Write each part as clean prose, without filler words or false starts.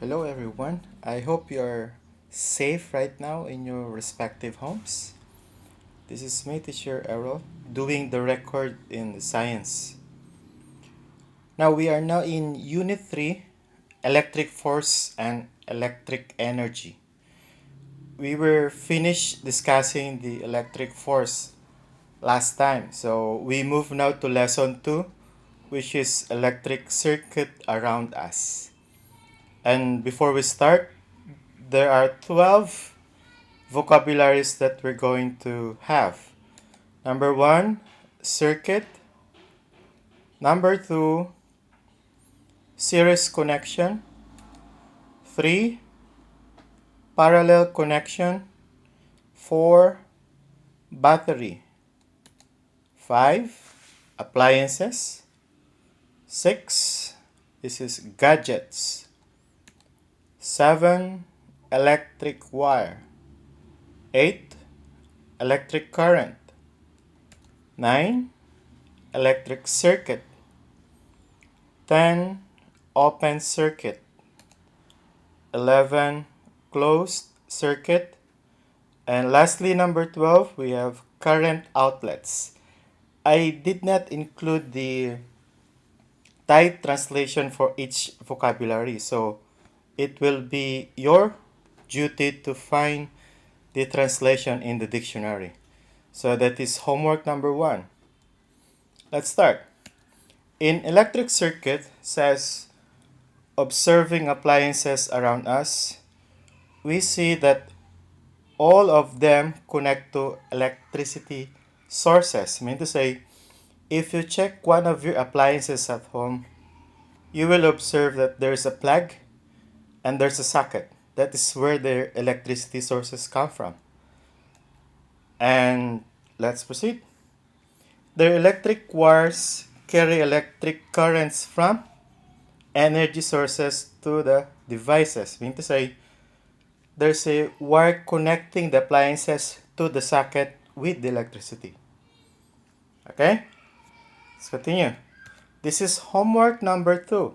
Hello everyone. I hope you're safe right now in your respective homes. This is my teacher Errol doing the record in science. Now we are now in Unit 3, Electric Force and Electric Energy. We were finished discussing the electric force last time. So we move now to lesson 2, which is electric circuit around us. And before we start, there are 12 vocabularies that we're going to have. Number one, circuit. Number two, series connection. Three, parallel connection. Four, battery. Five, appliances. Six, this is gadgets. Seven, electric wire. Eight, electric current. Nine, electric circuit. 10, open circuit. 11, closed circuit. And lastly, number 12, we have current outlets. I did not include the Thai translation for each vocabulary, so it will be your duty to find the translation in the dictionary. So that is homework number 1. Let's start. In electric circuit says observing appliances around us, we see that all of them connect to electricity sources. I mean to say, if you check one of your appliances at home, you will observe that there's a plug and there's a socket. That is where their electricity sources come from. And let's proceed. Their electric wires carry electric currents from energy sources to the devices. I mean to say, there's a wire connecting the appliances to the socket with the electricity. Okay? Let's continue. This is homework number 2.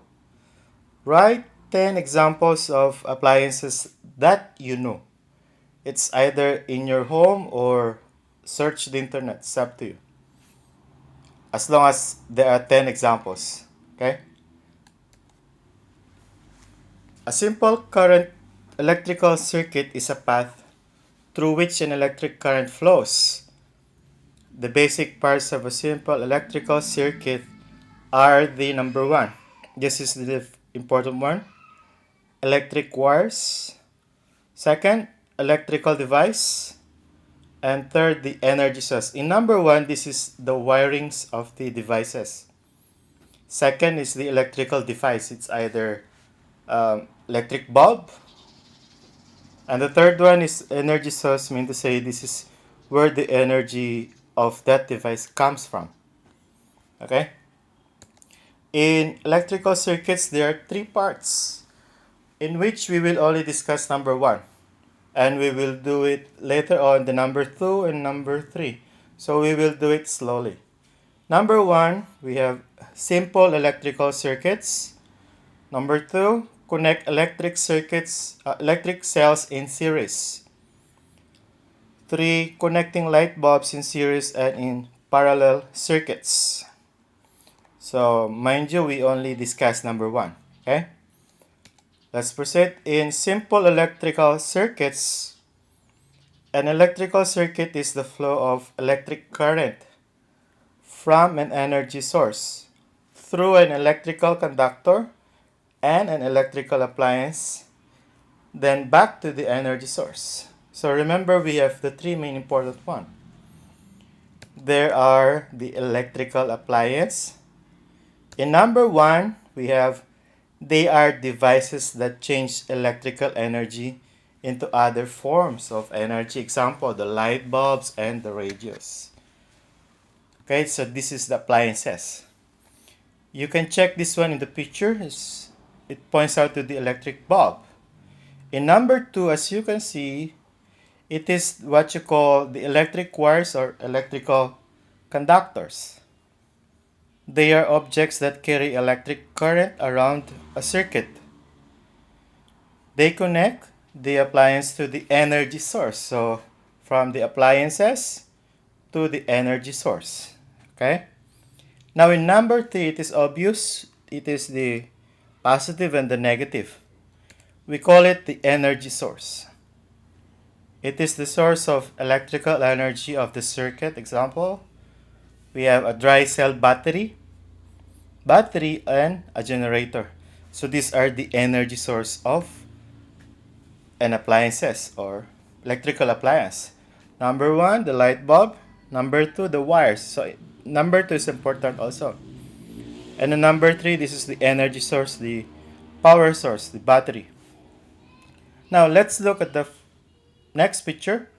Write 10 examples of appliances that you know. It's either in your home or search the internet. It's up to you. As long as there are 10 examples. Okay? A simple current electrical circuit is a path through which an electric current flows. The basic parts of a simple electrical circuit are the number 1. This is the important one. Electric wires. Second, electrical device. And third, the energy source. In number 1, this is the wirings of the devices. Second is the electrical device. It's either electric bulb. And the third one is energy source, mean to say this is where the energy of that device comes from. Okay? In electrical circuits, there are 3 parts in which we will only discuss number 1. And we will do it later on, the number 2 and number 3. So we will do it slowly. Number 1, we have simple electrical circuits. Number 2, connect electric cells in series. 3, connecting light bulbs in series and in parallel circuits. So mind you, we only discussed number 1. Okay? Let's proceed. In simple electrical circuits, an electrical circuit is the flow of electric current from an energy source through an electrical conductor and an electrical appliance, then back to the energy source. So remember, we have the 3 main important ones. There are the electrical appliance. In number 1, we have they are devices that change electrical energy into other forms of energy. Example, the light bulbs and the radios. Okay, so this is the appliances. You can check this one in the picture. It points out to the electric bulb. In number 2, as you can see, it is what you call the electric wires or electrical conductors. They are objects that carry electric current around a circuit. They connect the appliance to the energy source. So from the appliances to the energy source. Okay? Now in number 3, it is obvious. It is the positive and the negative. We call it the energy source. It is the source of electrical energy of the circuit. Example, we have a dry cell battery and a generator. So these are the energy source of an appliances or electrical appliance. Number 1, the light bulb. Number 2, the wires. So number 2 is important also. And then number 3, this is the energy source, the power source, the battery. Now let's look at the next picture.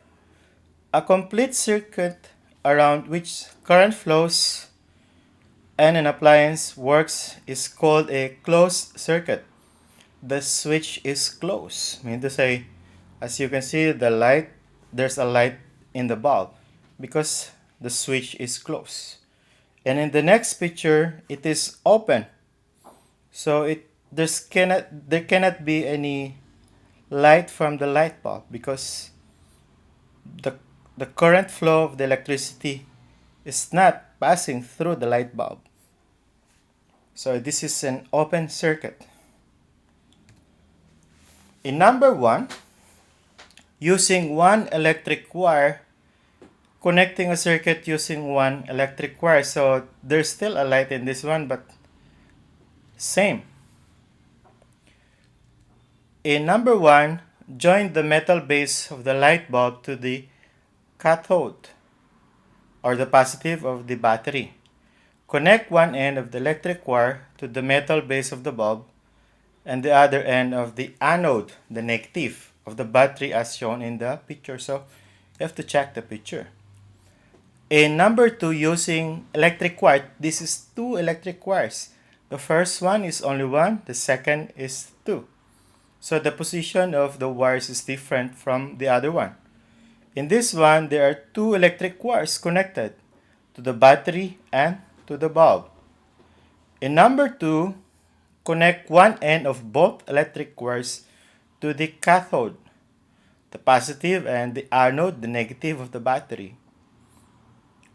A complete circuit around which current flows and an appliance works is called a closed circuit. The switch is closed. Mean to say, as you can see, there's a light in the bulb because the switch is closed. And in the next picture, it is open. So there cannot be any light from the light bulb because the the current flow of the electricity is not passing through the light bulb. So this is an open circuit. In number 1, using one electric wire, connecting a circuit using one electric wire. So there's still a light in this one, but same. In number 1, join the metal base of the light bulb to the cathode or the positive of the battery. Connect one end of the electric wire to the metal base of the bulb and the other end of the anode, the negative of the battery as shown in the picture. So you have to check the picture. In number 2, using electric wire, this is 2 electric wires. The first one is only 1, the second is 2. So the position of the wires is different from the other one. In this one, there are 2 electric wires connected to the battery and to the bulb. In number 2, connect one end of both electric wires to the cathode, the positive, and the anode, the negative of the battery.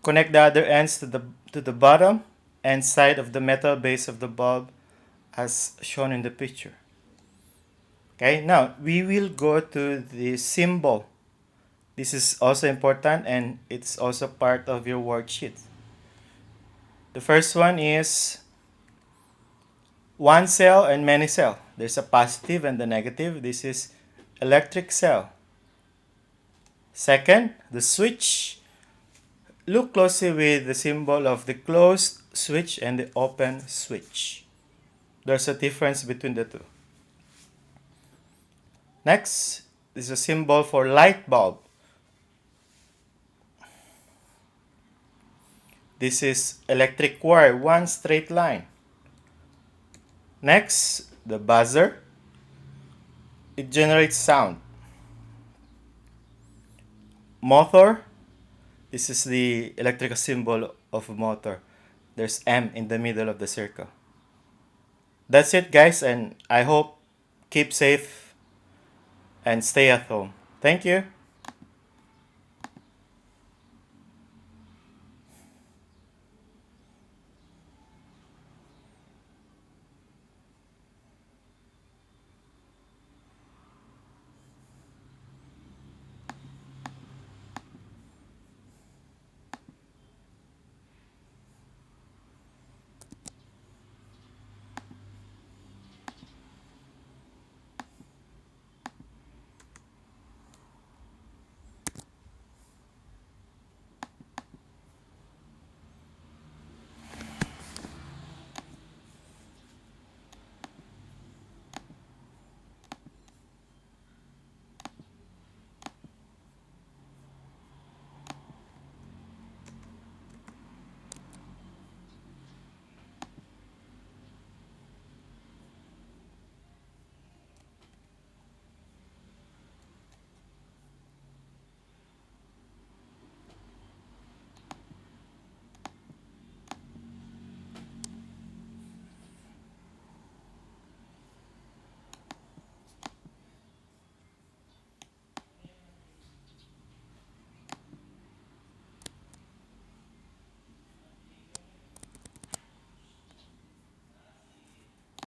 Connect the other ends to the bottom and side of the metal base of the bulb as shown in the picture. Okay, now we will go to the symbol. This is also important and it's also part of your worksheet. The first one is one cell and many cell. There's a positive and the negative. This is electric cell. Second, the switch. Look closely with the symbol of the closed switch and the open switch. There's a difference between the two. Next is a symbol for light bulb. This is electric wire, one straight line. Next, the buzzer. It generates sound. Motor. This is the electrical symbol of a motor. There's M in the middle of the circle. That's it, guys, and I hope keep safe and stay at home. Thank you.